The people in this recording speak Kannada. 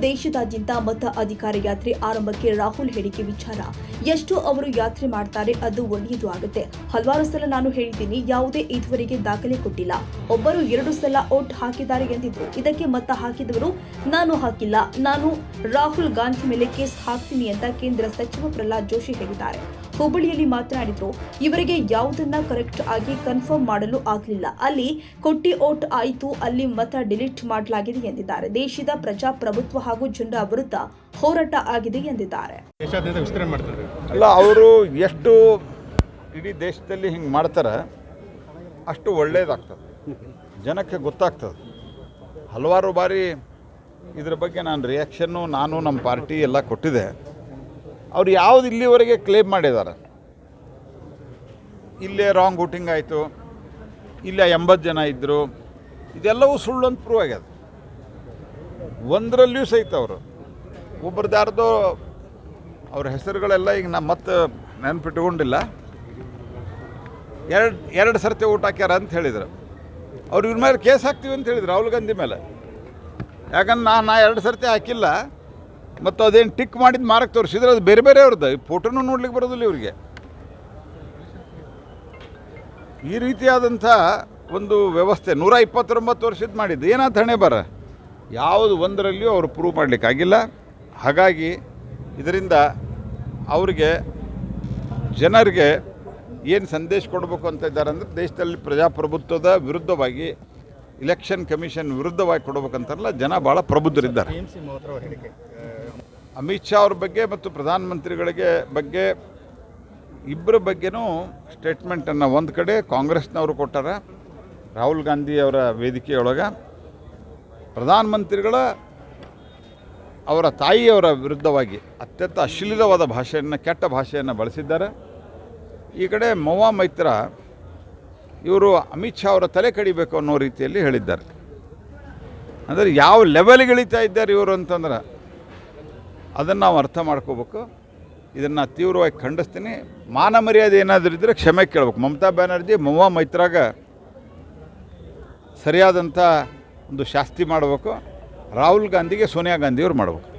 ದೇಶದಾದ್ಯಂತ ಮತ ಅಧಿಕಾರ ಯಾತ್ರೆ ಆರಂಭಕ್ಕೆ ರಾಹುಲ್ ಹೇಳಿಕೆ ವಿಚಾರ. ಎಷ್ಟು ಅವರು ಯಾತ್ರೆ ಮಾಡ್ತಾರೆ ಅದು ಒಳ್ಳೆಯದು ಆಗುತ್ತೆ. ಹಲವಾರು ಸಲ ನಾನು ಹೇಳಿದ್ದೀನಿ, ಯಾವುದೇ ಇದುವರೆಗೆ ದಾಖಲೆ ಕೊಟ್ಟಿಲ್ಲ. ಒಬ್ಬರು 2 ಸಲ ವೋಟ್ ಹಾಕಿದ್ದಾರೆ ಎಂದಿದ್ರು. ಇದಕ್ಕೆ ಮತ ಹಾಕಿದವರು ನಾನು ಹಾಕಿಲ್ಲ, ನಾನು ರಾಹುಲ್ ಗಾಂಧಿ ಮೇಲೆ ಕೇಸ್ ಹಾಕ್ತೀನಿ ಅಂತ ಕೇಂದ್ರ ಸಚಿವ ಪ್ರಹ್ಲಾದ್ ಜೋಶಿ ಹೇಳಿದ್ದಾರೆ. ಹುಬ್ಬಳ್ಳಿಯಲ್ಲಿ ಮಾತನಾಡಿದ್ರು, ಇವರಿಗೆ ಯಾವುದನ್ನ ಕರೆಕ್ಟ್ ಆಗಿ ಕನ್ಫರ್ಮ್ ಮಾಡಲು ಆಗಲಿಲ್ಲ. ಅಲ್ಲಿ ಕೊಟ್ಟಿ ವೋಟ್ ಆಯಿತು, ಅಲ್ಲಿ ಮತ ಡಿಲೀಟ್ ಮಾಡಲಾಗಿದೆ ಎಂದಿದ್ದಾರೆ. ದೇಶದ ಪ್ರಜಾಪ್ರಭುತ್ವ ಹಾಗೂ ಜನರ ವಿರುದ್ಧ ಹೋರಾಟ ಆಗಿದೆ ಎಂದಿದ್ದಾರೆ. ಅಲ್ಲ, ಅವರು ಎಷ್ಟು ಇಡೀ ದೇಶದಲ್ಲಿ ಹಿಂಗೆ ಮಾಡ್ತಾರೆ ಅಷ್ಟು ಒಳ್ಳೆಯದಾಗ್ತದೆ, ಜನಕ್ಕೆ ಗೊತ್ತಾಗ್ತದೆ. ಹಲವಾರು ಬಾರಿ ಇದ್ರ ಬಗ್ಗೆ ನಾನು ರಿಯಾಕ್ಷನ್ನು ನಾನು ನಮ್ಮ ಪಾರ್ಟಿ ಎಲ್ಲ ಕೊಟ್ಟಿದೆ. ಅವ್ರು ಯಾವುದು ಇಲ್ಲಿವರೆಗೆ ಕ್ಲೇಮ್ ಮಾಡಿದ್ದಾರೆ, ಇಲ್ಲೇ ರಾಂಗ್ ವೋಟಿಂಗ್ ಆಯಿತು, ಇಲ್ಲೇ 80 ಜನ ಇದ್ದರು, ಇದೆಲ್ಲವೂ ಸುಳ್ಳು ಅಂತ ಪ್ರೂವ್ ಆಗ್ಯದ. ಒಂದರಲ್ಲಿಯೂ ಸಹಿತ ಅವರು ಒಬ್ಬರದಾರ್ದು ಅವ್ರ ಹೆಸರುಗಳೆಲ್ಲ ಈಗ ನಾನು ಮತ್ತೆ ನೆನಪಿಟ್ಟುಕೊಂಡಿಲ್ಲ. ಎರಡು ಸರ್ತಿ ಊಟ ಹಾಕ್ಯಾರ ಅಂತ ಹೇಳಿದರು. ಅವ್ರು ಇವ್ರ ಮೇಲೆ ಕೇಸ್ ಹಾಕ್ತೀವಿ ಅಂತ ಹೇಳಿದ್ರು, ರಾಹುಲ್ ಗಾಂಧಿ ಮೇಲೆ. ಯಾಕಂದ್ರೆ ನಾ 2 ಸರ್ತಿ ಹಾಕಿಲ್ಲ, ಮತ್ತು ಅದೇನು ಟಿಕ್ ಮಾಡಿದ್ದು ಮಾರಕ್ಕೆ ತೋರಿಸಿದ್ರೆ ಅದು ಬೇರೆ ಬೇರೆ ಅವ್ರದ್ದು. ಈ ಫೋಟೋನು ನೋಡ್ಲಿಕ್ಕೆ ಬರೋದಿಲ್ಲ ಇವರಿಗೆ. ಈ ರೀತಿಯಾದಂಥ ಒಂದು ವ್ಯವಸ್ಥೆ 129 ವರ್ಷದ ಮಾಡಿದ್ದು ಏನಾಯ್ತು ಹಣೆ ಬರ, ಯಾವುದು ಒಂದರಲ್ಲಿಯೂ ಅವರು ಪ್ರೂವ್ ಮಾಡಲಿಕ್ಕಾಗಿಲ್ಲ. ಹಾಗಾಗಿ ಇದರಿಂದ ಅವರಿಗೆ ಜನರಿಗೆ ಏನು ಸಂದೇಶ ಕೊಡಬೇಕು ಅಂತ ಇದ್ದಾರೆ ಅಂದರೆ, ದೇಶದಲ್ಲಿ ಪ್ರಜಾಪ್ರಭುತ್ವದ ವಿರುದ್ಧವಾಗಿ, ಇಲೆಕ್ಷನ್ ಕಮಿಷನ್ ವಿರುದ್ಧವಾಗಿ ಕೊಡಬೇಕಂತಾರಲ್ಲ, ಜನ ಭಾಳ ಪ್ರಬುದ್ಧರಿದ್ದಾರೆ. ಅಮಿತ್ ಶಾ ಅವ್ರ ಬಗ್ಗೆ ಮತ್ತು ಪ್ರಧಾನಮಂತ್ರಿಗಳಿಗೆ ಬಗ್ಗೆ ಇಬ್ಬರ ಬಗ್ಗೆನೂ ಸ್ಟೇಟ್ಮೆಂಟನ್ನು ಒಂದು ಕಡೆ ಕಾಂಗ್ರೆಸ್ನವರು ಕೊಟ್ಟಾರ, ರಾಹುಲ್ ಗಾಂಧಿ ಅವರ ವೇದಿಕೆಯೊಳಗೆ. ಪ್ರಧಾನಮಂತ್ರಿಗಳ ಅವರ ತಾಯಿಯವರ ವಿರುದ್ಧವಾಗಿ ಅತ್ಯಂತ ಅಶ್ಲೀಲವಾದ ಭಾಷೆಯನ್ನು, ಕೆಟ್ಟ ಭಾಷೆಯನ್ನು ಬಳಸಿದ್ದಾರೆ. ಈ ಕಡೆ ಮೌವಾ ಮೈತ್ರ ಇವರು ಅಮಿತ್ ಶಾ ಅವರ ತಲೆ ಕಡಿಬೇಕು ಅನ್ನೋ ರೀತಿಯಲ್ಲಿ ಹೇಳಿದ್ದಾರೆ. ಅಂದರೆ ಯಾವ ಲೆವೆಲ್ಗೆ ಇಳಿತಾ ಇದ್ದಾರೆ ಇವರು ಅಂತಂದ್ರೆ ಅದನ್ನು ನಾವು ಅರ್ಥ ಮಾಡ್ಕೋಬೇಕು. ಇದನ್ನು ತೀವ್ರವಾಗಿ ಖಂಡಿಸ್ತೀನಿ. ಮಾನ ಮರ್ಯಾದೆ ಏನಾದರೂ ಇದ್ದರೆ ಕ್ಷಮೆ ಕೇಳಬೇಕು. ಮಮತಾ ಬ್ಯಾನರ್ಜಿ ಮೌವಾ ಮೈತ್ರಾಗ ಸರಿಯಾದಂಥ ಒಂದು ಶಾಸ್ತಿ ಮಾಡಬೇಕು. ರಾಹುಲ್ ಗಾಂಧಿಗೆ ಸೋನಿಯಾ ಗಾಂಧಿಯವರು ಮಾಡಬೇಕು.